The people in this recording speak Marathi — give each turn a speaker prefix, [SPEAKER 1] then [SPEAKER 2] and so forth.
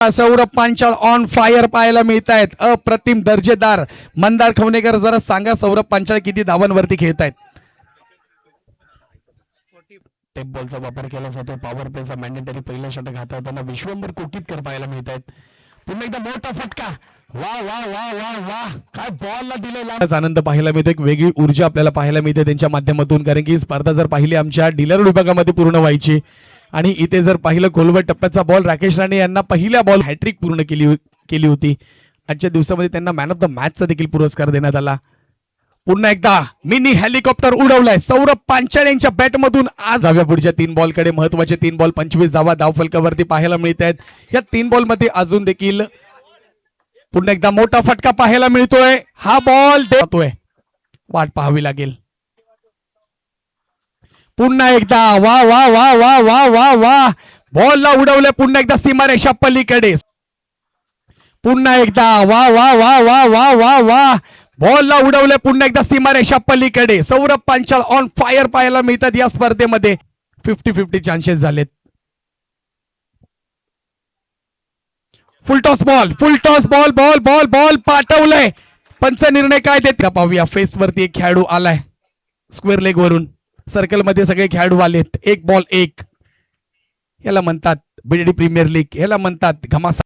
[SPEAKER 1] सौरभ पांचाळ ऑन फायर पाहायला मिळत आहेत. अप्रतिम दर्जेदार. मंदार खवणेकर जरा सांगा सौरभ पांचाळ किती धावांवरती खेळत आहेत. टेप बॉलचा वापर केला जातो. पॉवर प्लेचा मॅन्डेटरी पहिला षटक हाताळताना विश्वंभर कोकीतकर पाहायला मिळत आहेत. पुन्हा एकदा मोठा फटका. वा वा वा वा वा काय बॉलला दिलेला आनंद पाहायला मिळतो. एक वेगळी ऊर्जा आपल्याला पाहायला मिळते त्यांच्या माध्यमातून. कारण की स्पर्धा जर पाहिली आमच्या डीलर विभागामध्ये पूर्ण व्हायची आणि इथे जर पाहिलं खोलवर टप्प्याचा बॉल राकेश राणे यांना पहिल्या बॉल हॅट्रिक पूर्ण केली होती. आजच्या दिवसामध्ये त्यांना मॅन ऑफ द मॅचचा देखील पुरस्कार देण्यात आला. पुन्हा एकदा मिनी हेलिकॉप्टर उडवलाय सौरभ पांचाळ यांच्या बॅटमधून. आज जाव्या पुढच्या 3 बॉलकडे. महत्वाचे 3 बॉल 25 धावा धावफलकावरती पाहायला मिळत आहेत. या 3 बॉल मध्ये अजून देखील पुन्हा एकदा मोठा फटका पाहायला मिळतोय. हा बॉल देतोय. वाट पाहावी लागेल. पुन्हा एकदा वा वा वा वा वा वा वा बॉलला उडवले. पुन्हा एकदा सीमारेषा पलीकडे. पुन्हा एकदा वा वा वा वा वा वा वा बॉलला उडवले. पुन्हा एकदा सीमारेषा पलीकडे. सौरभ पांचाळ ऑन फायर पाहायला मिळतात या स्पर्धेमध्ये. 50-50 चान्सेस झालेत. Full toss ball ball ball ball ball पाठवलंय. पंच निर्णय काय देत पाहूया. फेस वरती एक खेळाडू आलाय स्क्वेअर लेग वरून. सर्कल मध्ये सगळे खेळाडू आलेत. 1 बॉल 1. याला म्हणतात बीडीडी प्रीमियर लीग. याला म्हणतात घमासा.